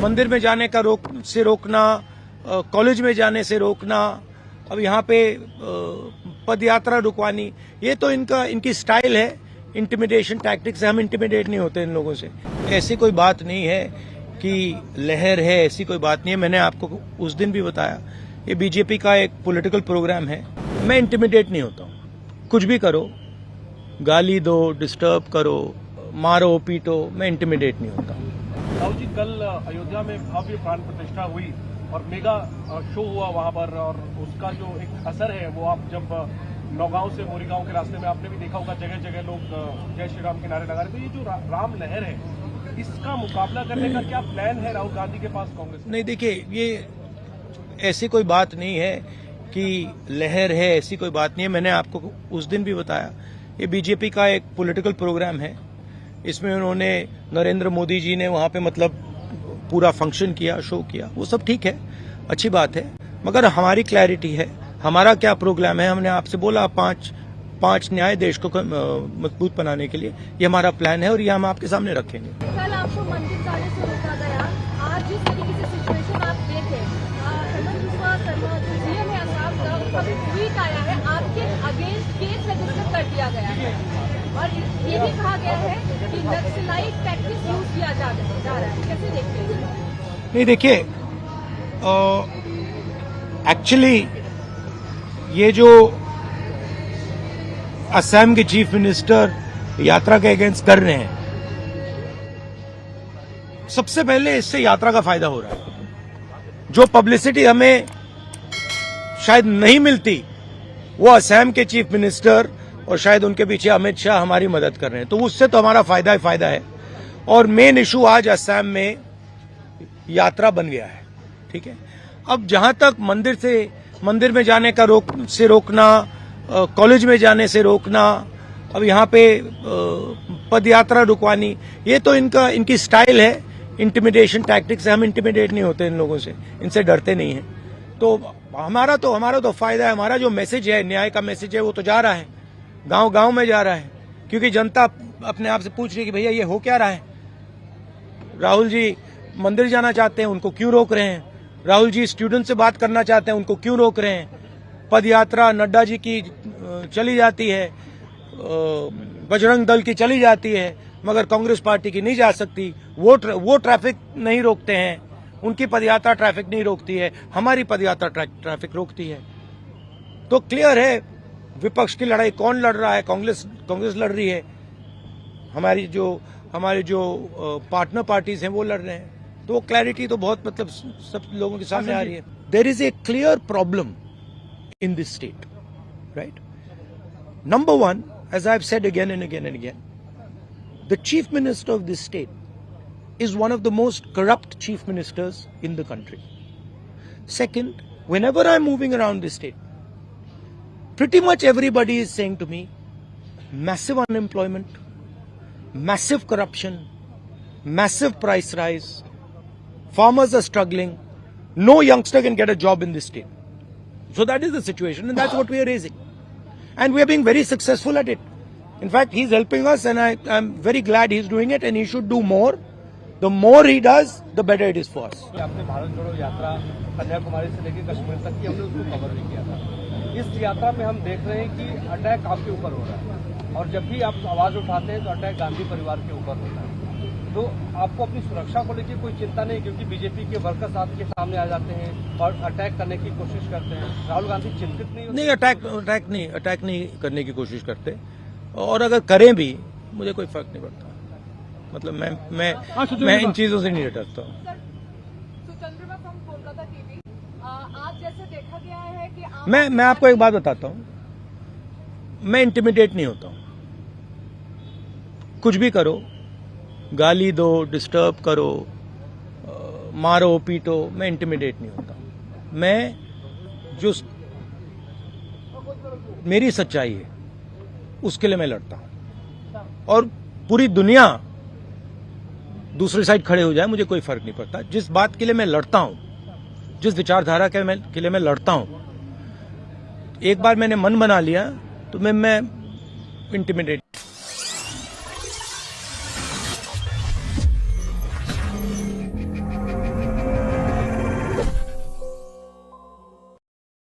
मंदिर में जाने का रोकना, कॉलेज में जाने से रोकना, अब यहाँ पे पद यात्रा रुकवानी, ये तो इनकी स्टाइल है इंटिमिडेशन टैक्टिक्स से। हम इंटिमिडेट नहीं होते इन लोगों से। ऐसी कोई बात नहीं है कि लहर है, ऐसी कोई बात नहीं है। मैंने आपको उस दिन भी बताया, ये बीजेपी का एक पॉलिटिकल प्रोग्राम है। मैं इंटिमिडेट नहीं होता हूँ। कुछ भी करो, गाली दो, डिस्टर्ब करो, मारो पीटो, मैं इंटिमिडेट नहीं होता हूँ। राहुल जी, कल अयोध्या में भव्य प्राण प्रतिष्ठा हुई और मेगा शो हुआ वहां पर, और उसका जो एक असर है वो आप जब नौगांव से मोरीगांव के रास्ते में आपने भी देखा होगा, जगह जगह लोग जय श्री राम के नारे लगा रहे। तो ये जो राम लहर है, इसका मुकाबला करने का क्या प्लान है राहुल गांधी के पास, कांग्रेस? नहीं, देखिए, ये ऐसी कोई बात नहीं है कि लहर है, ऐसी कोई बात नहीं है। मैंने आपको उस दिन भी बताया, ये बीजेपी का एक पॉलिटिकल प्रोग्राम है। इसमें उन्होंने नरेंद्र मोदी जी ने वहां पे मतलब पूरा फंक्शन किया, शो किया, वो सब ठीक है, अच्छी बात है। मगर हमारी क्लैरिटी है, हमारा क्या प्रोग्राम है। हमने आपसे बोला पांच न्याय देश को मजबूत बनाने के लिए, ये हमारा प्लान है और ये हम आपके सामने रखेंगे। कल आपको मंदिर जाने से रोका गया, आज जिस तरीके से सिचुएशन आप देखे, सीएम है आसाम का, उसका भी ट्वीट आया है, आपके अगेंस्ट केस रजिस्टर कर दिया गया है और ये भी कहा गया है कि नक्सलाइट टैक्टिक्स यूज किया जा रहा है। कैसे देखते हैं? नहीं, देखिए, एक्चुअली ये जो असम के चीफ मिनिस्टर यात्रा के अगेंस्ट कर रहे हैं, सबसे पहले इससे यात्रा का फायदा हो रहा है। जो पब्लिसिटी हमें शायद नहीं मिलती, वो असम के चीफ मिनिस्टर और शायद उनके पीछे अमित शाह हमारी मदद कर रहे हैं, तो उससे तो हमारा फायदा ही फायदा है। और मेन इशू आज असम में यात्रा बन गया है, ठीक है। अब जहां तक मंदिर में जाने का रोकना, कॉलेज में जाने से रोकना, अब यहाँ पे पद यात्रा रुकवानी, ये तो इनकी स्टाइल है इंटिमिडेशन टैक्टिक्स से। हम इंटिमिडेट नहीं होते इन लोगों से, इनसे डरते नहीं हैं। तो हमारा तो फायदा है। हमारा जो मैसेज है, न्याय का मैसेज है, वो तो जा रहा है, गांव में जा रहा है, क्योंकि जनता अपने आप से पूछ रही है कि भैया ये हो क्या रहा है। राहुल जी मंदिर जाना चाहते हैं, उनको क्यों रोक रहे हैं? राहुल जी स्टूडेंट से बात करना चाहते हैं, उनको क्यों रोक रहे हैं? पद यात्रा नड्डा जी की चली जाती है, बजरंग दल की चली जाती है, मगर कांग्रेस पार्टी की नहीं जा सकती। वो ट्रैफिक नहीं रोकते हैं, उनकी पदयात्रा ट्रैफिक नहीं रोकती है, हमारी पदयात्रा ट्रैफिक रोकती है। तो क्लियर है विपक्ष की लड़ाई कौन लड़ रहा है। कांग्रेस लड़ रही है, हमारे जो पार्टनर पार्टीज हैं वो लड़ रहे हैं। तो वो क्लैरिटी तो बहुत मतलब सब लोगों के सामने आ रही है। There is a clear problem in this state, right? Number one, as I've said again and again and again, the chief minister of this state is one of the most corrupt chief ministers in the country. Second, whenever I'm moving around this state, pretty much everybody is saying to me, massive unemployment, massive corruption, massive price rise, farmers are struggling, no youngster can get a job in this state. So that is the situation, and that's what we are raising. And we are being very successful at it. In fact, he's helping us, and I'm very glad he's doing it, and he should do more. The more he does, the better it is for us. आपने भारत जोड़ो यात्रा कन्याकुमारी से लेकर कश्मीर तक की हमने उसको cover भी किया था। इस यात्रा में हम देख रहे हैं कि अटैक आपके ऊपर हो रहा है, और जब भी आप आवाज उठाते हैं तो अटैक गांधी परिवार के ऊपर होता है। तो आपको अपनी सुरक्षा को लेकर कोई चिंता नहीं, क्योंकि बीजेपी के वर्कर्स आपके सामने आ जाते हैं और अटैक करने की कोशिश करते हैं। राहुल गांधी चिंतित नहीं होते? नहीं, अटैक नहीं करने की कोशिश करते, और अगर करें भी मुझे कोई फर्क नहीं पड़ता। मतलब मैं इन चीजों से नहीं डरता हूँ। आज जैसे देखा गया है कि मैं आपको एक बात बताता हूँ, मैं इंटिमिडेट नहीं होता हूँ। कुछ भी करो, गाली दो, डिस्टर्ब करो, मारो पीटो, मैं इंटिमिडेट नहीं होता। मैं जो मेरी सच्चाई है उसके लिए मैं लड़ता हूं, और पूरी दुनिया दूसरी साइड खड़े हो जाए, मुझे कोई फर्क नहीं पड़ता। जिस बात के लिए मैं लड़ता हूं, जिस विचारधारा के लिए मैं लड़ता हूं, एक बार मैंने मन बना लिया तो मैं इंटिमिडेट